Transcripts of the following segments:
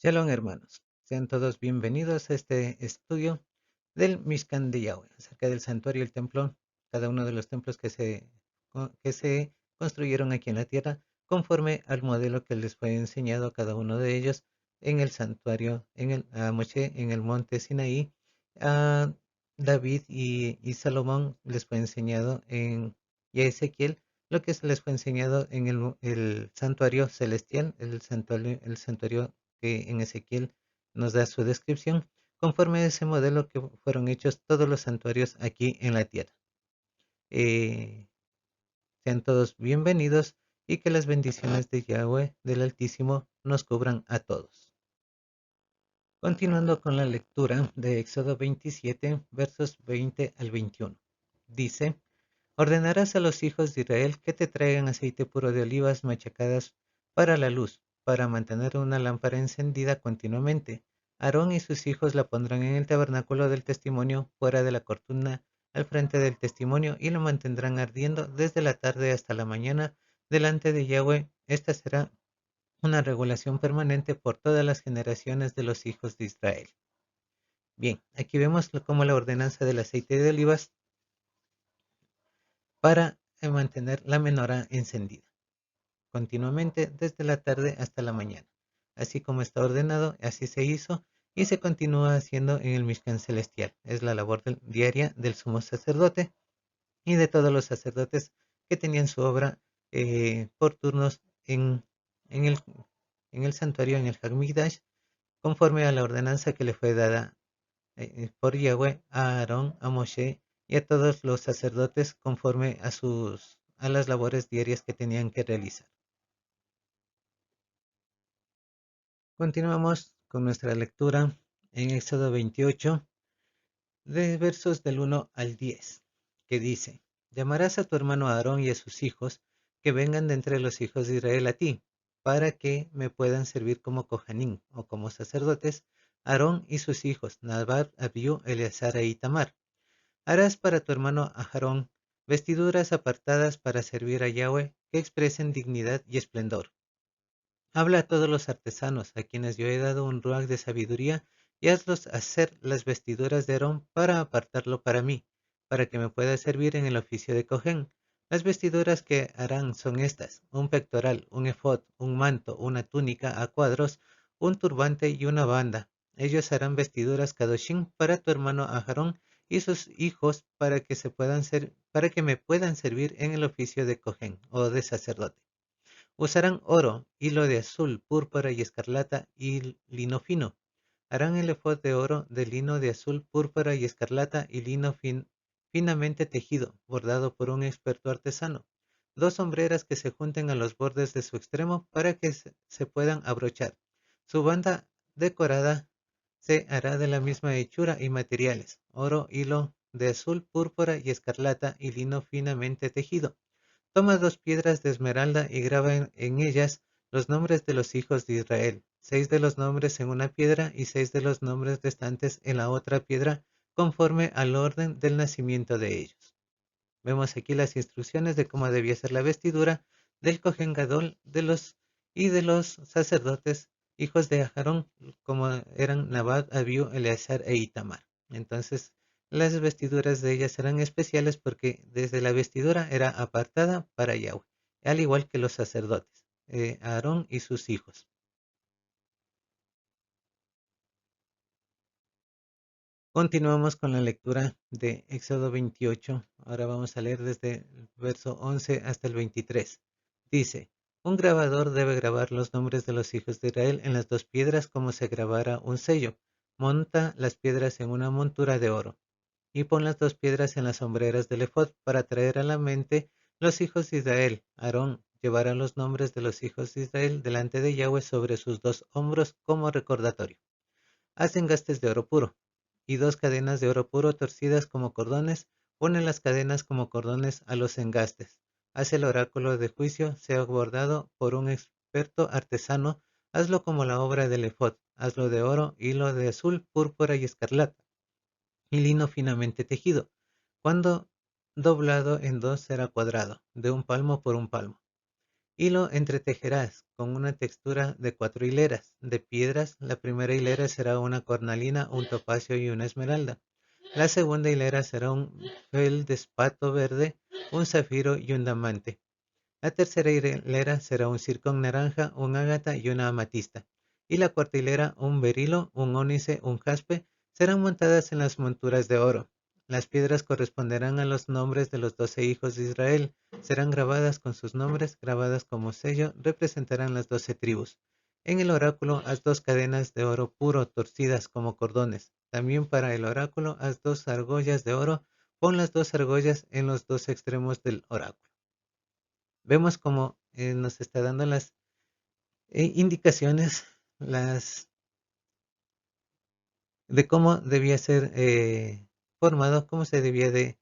Shalom hermanos, sean todos bienvenidos a este estudio del Mishkan de Yahweh, acerca del santuario y el templo, cada uno de los templos que se construyeron aquí en la tierra, conforme al modelo que les fue enseñado a cada uno de ellos en el santuario, a Moshe en el monte Sinaí, a David y Salomón les fue enseñado y a Ezequiel lo que se les fue enseñado en el santuario celestial, el santuario que en Ezequiel nos da su descripción, conforme a ese modelo que fueron hechos todos los santuarios aquí en la tierra. Eh, Sean todos bienvenidos y que las bendiciones de Yahweh del Altísimo nos cubran a todos. Continuando con la lectura de Éxodo 27, versos 20 al 21. Dice: Ordenarás a los hijos de Israel que te traigan aceite puro de olivas machacadas para la luz, para mantener una lámpara encendida continuamente. Aarón y sus hijos la pondrán en el tabernáculo del testimonio fuera de la cortina al frente del testimonio y lo mantendrán ardiendo desde la tarde hasta la mañana delante de Yahweh. Esta será una regulación permanente por todas las generaciones de los hijos de Israel. Bien, aquí vemos cómo la ordenanza del aceite de olivas para mantener la menorá encendida continuamente desde la tarde hasta la mañana. Así como está ordenado, así se hizo y se continúa haciendo en el Mishkan celestial. Es la labor diaria del sumo sacerdote y de todos los sacerdotes que tenían su obra por turnos en el, en el santuario, en el Hagmigdash, conforme a la ordenanza que le fue dada por Yahweh a Aarón, a Moshe y a todos los sacerdotes conforme a las labores diarias que tenían que realizar. Continuamos con nuestra lectura en Éxodo 28, de versos del 1 al 10, que dice: Llamarás a tu hermano Aarón y a sus hijos, que vengan de entre los hijos de Israel a ti, para que me puedan servir como Kohanim o como sacerdotes, Aarón y sus hijos, Nadab, Abiú, Eleazar e Itamar. Harás para tu hermano Aarón vestiduras apartadas para servir a Yahweh, que expresen dignidad y esplendor. Habla a todos los artesanos, a quienes yo he dado un ruach de sabiduría, y hazlos hacer las vestiduras de Aarón para apartarlo para mí, para que me pueda servir en el oficio de cojén. Las vestiduras que harán son estas: un pectoral, un efod, un manto, una túnica a cuadros, un turbante y una banda. Ellos harán vestiduras kadoshim para tu hermano Aarón y sus hijos para que me puedan servir en el oficio de cojén o de sacerdote. Usarán oro, hilo de azul, púrpura y escarlata y lino fino. Harán el efod de oro, de lino de azul, púrpura y escarlata y lino finamente tejido, bordado por un experto artesano. 2 sombreras que se junten a los bordes de su extremo para que se puedan abrochar. Su banda decorada se hará de la misma hechura y materiales: oro, hilo de azul, púrpura y escarlata y lino finamente tejido. Toma 2 piedras de esmeralda y graba en ellas los nombres de los hijos de Israel, 6 de los nombres en una piedra y 6 de los nombres restantes en la otra piedra, conforme al orden del nacimiento de ellos. Vemos aquí las instrucciones de cómo debía ser la vestidura del Cohen Gadol y de los sacerdotes hijos de Aarón, como eran Nadab, Abiú, Eleazar e Itamar. Entonces, las vestiduras de ellas eran especiales porque desde la vestidura era apartada para Yahweh, al igual que los sacerdotes, Aarón y sus hijos. Continuamos con la lectura de Éxodo 28. Ahora vamos a leer desde el verso 11 hasta el 23. Dice: Un grabador debe grabar los nombres de los hijos de Israel en las 2 piedras como se grabara un sello. Monta las piedras en una montura de oro y pon las 2 piedras en las sombreras del efod para traer a la mente los hijos de Israel. Aarón llevará los nombres de los hijos de Israel delante de Yahweh sobre sus 2 hombros como recordatorio. Haz engastes de oro puro y 2 cadenas de oro puro torcidas como cordones. Pone las cadenas como cordones a los engastes. Haz el oráculo de juicio, sea bordado por un experto artesano. Hazlo como la obra del efod. Hazlo de oro, hilo de azul, púrpura y escarlata, y lino finamente tejido. Cuando doblado en dos será cuadrado, de un palmo por un palmo. y lo entretejerás con una textura de 4 hileras de piedras. La primera hilera será una cornalina, un topacio y una esmeralda. La segunda hilera será un feldespato verde, un zafiro y un diamante. La tercera hilera será un zircón naranja, un ágata y una amatista. Y la cuarta hilera, un berilo, un ónice, un jaspe, serán montadas en las monturas de oro. Las piedras corresponderán a los nombres de los 12 hijos de Israel. Serán grabadas con sus nombres, grabadas como sello, representarán las 12 tribus. En el oráculo haz 2 cadenas de oro puro torcidas como cordones. También para el oráculo haz 2 argollas de oro. Pon las 2 argollas en los 2 extremos del oráculo. Vemos cómo nos está dando las indicaciones de cómo debía ser formado, cómo se debía de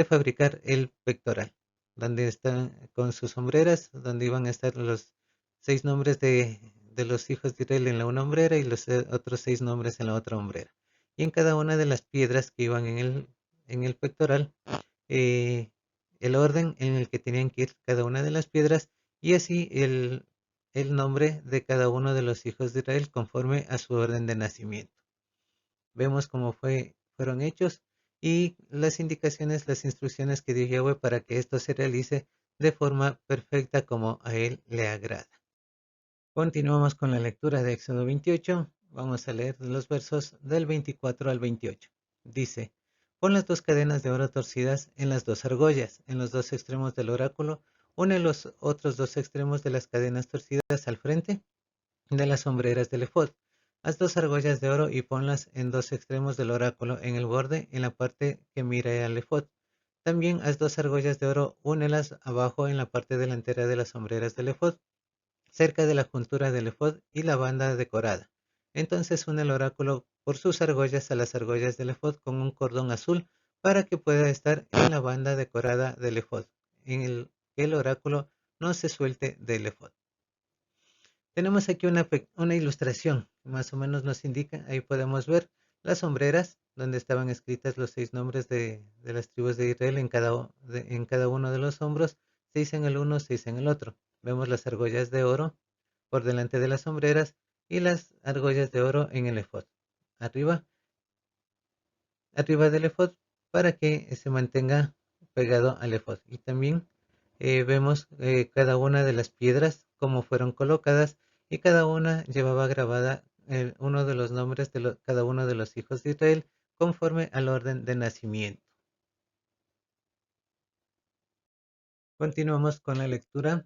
fabricar el pectoral, donde están con sus sombreras, donde iban a estar los 6 nombres de los hijos de Israel en la una hombrera y los otros 6 nombres en la otra hombrera. Y en cada una de las piedras que iban en el pectoral, eh, el orden en el que tenían que ir cada una de las piedras y así el nombre de cada uno de los hijos de Israel conforme a su orden de nacimiento. Vemos cómo fueron hechos y las indicaciones, las instrucciones que dio Yahweh para que esto se realice de forma perfecta como a él le agrada. Continuamos con la lectura de Éxodo 28. Vamos a leer los versos del 24 al 28. Dice: pon las 2 cadenas de oro torcidas en las 2 argollas, en los 2 extremos del oráculo. Une los otros 2 extremos de las cadenas torcidas al frente de las sombreras del efod. Haz 2 argollas de oro y ponlas en 2 extremos del oráculo, en el borde, en la parte que mire al efod. También haz 2 argollas de oro, únelas abajo en la parte delantera de las sombreras del efod, cerca de la juntura del efod y la banda decorada. Entonces une el oráculo por sus argollas a las argollas del efod con un cordón azul para que pueda estar en la banda decorada del efod, en que el oráculo no se suelte del efod. Tenemos aquí una ilustración, más o menos nos indica, ahí podemos ver las sombreras donde estaban escritas los 6 nombres de las tribus de Israel en cada uno de los hombros, 6 en el uno, 6 en el otro. Vemos las argollas de oro por delante de las sombreras y las argollas de oro en el efod, arriba del efod para que se mantenga pegado al efod. Y también vemos cada una de las piedras, cómo fueron colocadas y cada una llevaba grabada uno de los nombres de cada uno de los hijos de Israel conforme al orden de nacimiento. Continuamos con la lectura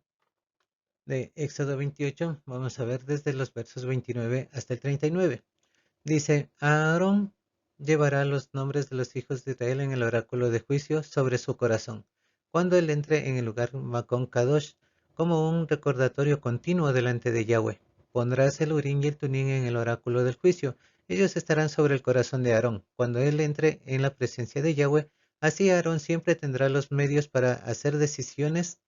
de Éxodo 28. Vamos a ver desde los versos 29 hasta el 39. Dice: Aarón llevará los nombres de los hijos de Israel en el oráculo de juicio sobre su corazón, cuando él entre en el lugar Macón Kadosh, como un recordatorio continuo delante de Yahweh. Pondrás el Urim y el Tumim en el oráculo del juicio. Ellos estarán sobre el corazón de Aarón, cuando él entre en la presencia de Yahweh. Así Aarón siempre tendrá los medios para hacer decisiones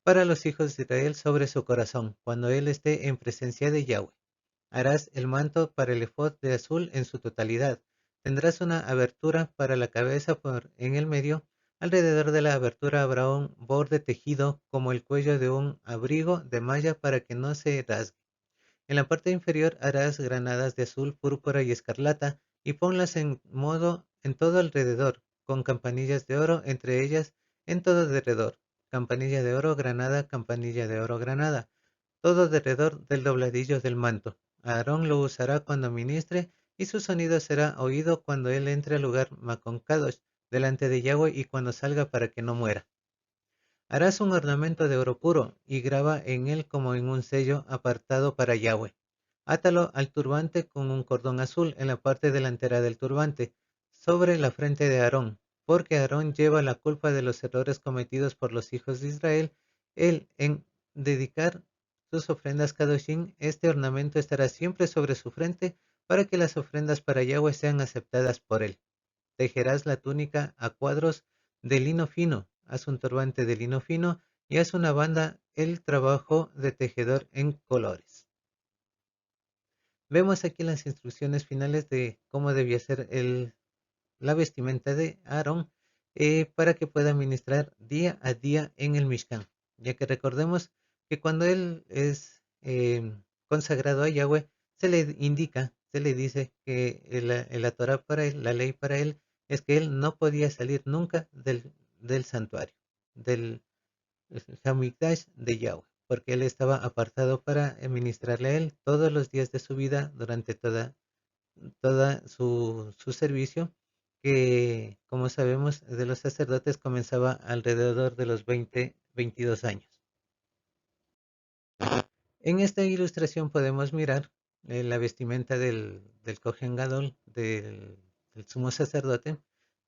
para los hijos de Israel sobre su corazón, cuando él esté en presencia de Yahweh. Harás el manto para el efod de azul en su totalidad. Tendrás una abertura para la cabeza en el medio. Alrededor de la abertura habrá un borde tejido como el cuello de un abrigo de malla para que no se rasgue. En la parte inferior harás granadas de azul, púrpura y escarlata y ponlas en todo alrededor, con campanillas de oro entre ellas en todo alrededor. Campanilla de oro, granada, campanilla de oro, granada, todo alrededor del dobladillo del manto. Aarón lo usará cuando ministre y su sonido será oído cuando él entre al lugar Macón Kadosh delante de Yahweh y cuando salga para que no muera. Harás un ornamento de oro puro y graba en él como en un sello apartado para Yahweh. Átalo al turbante con un cordón azul en la parte delantera del turbante, sobre la frente de Aarón, porque Aarón lleva la culpa de los errores cometidos por los hijos de Israel. Él, en dedicar sus ofrendas Kadoshim, este ornamento estará siempre sobre su frente para que las ofrendas para Yahweh sean aceptadas por él. Tejerás la túnica a cuadros de lino fino, haz un turbante de lino fino y haz una banda el trabajo de tejedor en colores. Vemos aquí las instrucciones finales de cómo debía ser la vestimenta de Aarón para que pueda ministrar día a día en el Mishkan, ya que recordemos que cuando él es consagrado a Yahweh, se le indica, se le dice que la Torah para él, la ley para él, es que él no podía salir nunca del santuario, del Hamikdash de Yahweh, porque él estaba apartado para ministrarle a él todos los días de su vida durante toda su servicio, que como sabemos de los sacerdotes comenzaba alrededor de los 22 años. En esta ilustración podemos mirar la vestimenta del Kohen Gadol, del sumo sacerdote.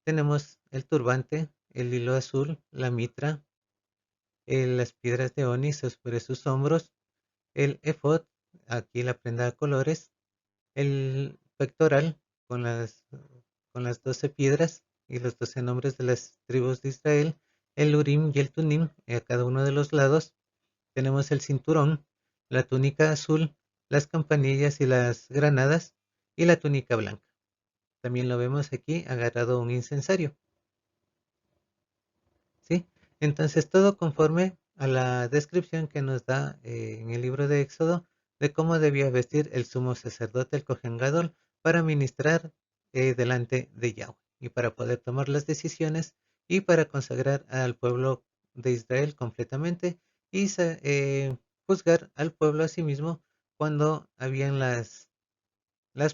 Tenemos el turbante, el hilo azul, la mitra, las piedras de onis sobre sus hombros, el efod, aquí la prenda de colores, el pectoral con las 12 piedras y los 12 nombres de las tribus de Israel, el urim y el tunim a cada uno de los lados. Tenemos el cinturón, la túnica azul, las campanillas y las granadas y la túnica blanca. También lo vemos aquí agarrado a un incensario. ¿Sí? Entonces todo conforme a la descripción que nos da en el libro de Éxodo de cómo debía vestir el sumo sacerdote, el Kohen Gadol, para ministrar delante de Yahweh y para poder tomar las decisiones y para consagrar al pueblo de Israel completamente y juzgar al pueblo a sí mismo cuando habían las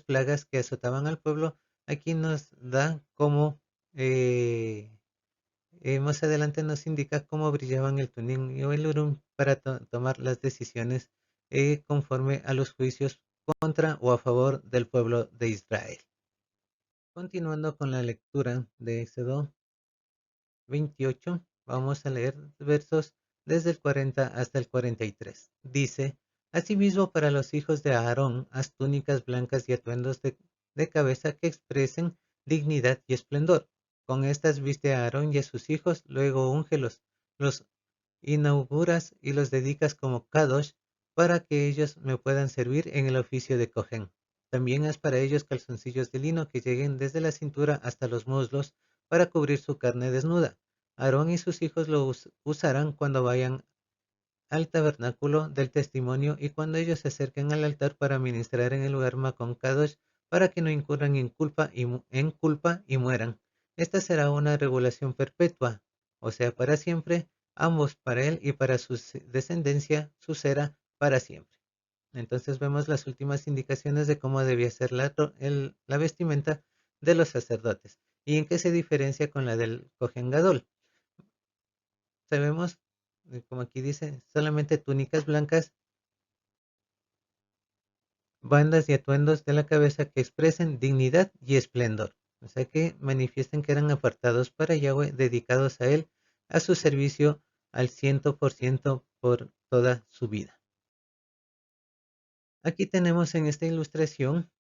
plagas que azotaban al pueblo. Aquí nos da como más adelante nos indica cómo brillaban el Tunín y el Urum para tomar las decisiones conforme a los juicios contra o a favor del pueblo de Israel. Continuando con la lectura de Éxodo 28, vamos a leer versos desde el 40 hasta el 43. Dice, asimismo para los hijos de Aarón, haz túnicas blancas y atuendos de cabeza que expresen dignidad y esplendor. Con estas viste a Aarón y a sus hijos, luego úngelos, los inauguras y los dedicas como Kadosh, para que ellos me puedan servir en el oficio de Cohen. También haz para ellos calzoncillos de lino que lleguen desde la cintura hasta los muslos, para cubrir su carne desnuda. Aarón y sus hijos lo usarán cuando vayan al tabernáculo del testimonio y cuando ellos se acerquen al altar para ministrar en el lugar Macon Kadosh, para que no incurran en culpa y mueran. Esta será una regulación perpetua, o sea, para siempre, ambos para él y para su descendencia, su será para siempre. Entonces vemos las últimas indicaciones de cómo debía ser la vestimenta de los sacerdotes y en qué se diferencia con la del Kohen Gadol. Sabemos, como aquí dice, solamente túnicas blancas, bandas y atuendos de la cabeza que expresen dignidad y esplendor. O sea que manifiesten que eran apartados para Yahweh, dedicados a Él, a su servicio al 100% por toda su vida. Aquí tenemos en esta ilustración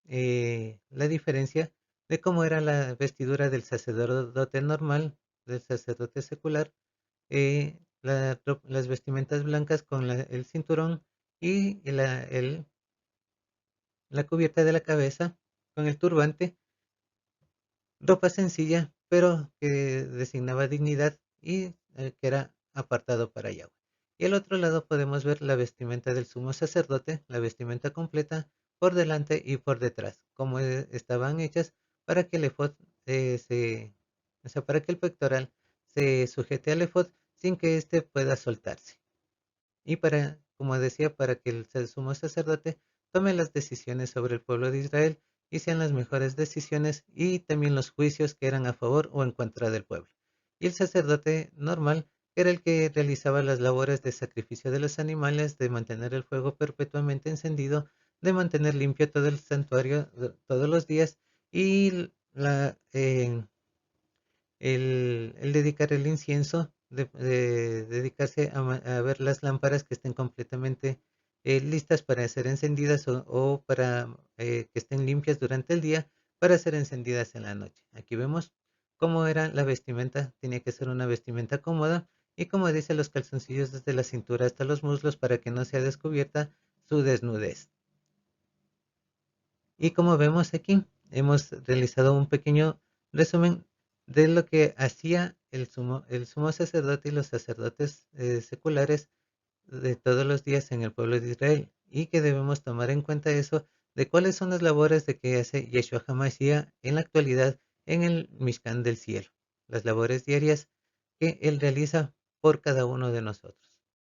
la diferencia de cómo era la vestidura del sacerdote normal, del sacerdote secular, las vestimentas blancas con el cinturón y la cubierta de la cabeza con el turbante, ropa sencilla, pero que designaba dignidad y que era apartado para Yahweh. Y al otro lado podemos ver la vestimenta del sumo sacerdote, la vestimenta completa por delante y por detrás, como estaban hechas para que el efod o sea, para que el pectoral se sujete al efod sin que éste pueda soltarse. Y para, como decía, para que el sumo sacerdote tome las decisiones sobre el pueblo de Israel y sean las mejores decisiones y también los juicios que eran a favor o en contra del pueblo. Y el sacerdote normal era el que realizaba las labores de sacrificio de los animales, de mantener el fuego perpetuamente encendido, de mantener limpio todo el santuario todos los días y el dedicar el incienso, de dedicarse a ver las lámparas que estén completamente listas para ser encendidas o para que estén limpias durante el día para ser encendidas en la noche. Aquí vemos cómo era la vestimenta, tenía que ser una vestimenta cómoda y como dice los calzoncillos desde la cintura hasta los muslos para que no sea descubierta su desnudez. Y como vemos aquí, hemos realizado un pequeño resumen de lo que hacía el sumo sacerdote y los sacerdotes seculares de todos los días en el pueblo de Israel y que debemos tomar en cuenta eso de cuáles son las labores de que hace Yeshua HaMashiach en la actualidad en el Mishkan del cielo, las labores diarias que él realiza por cada uno de nosotros.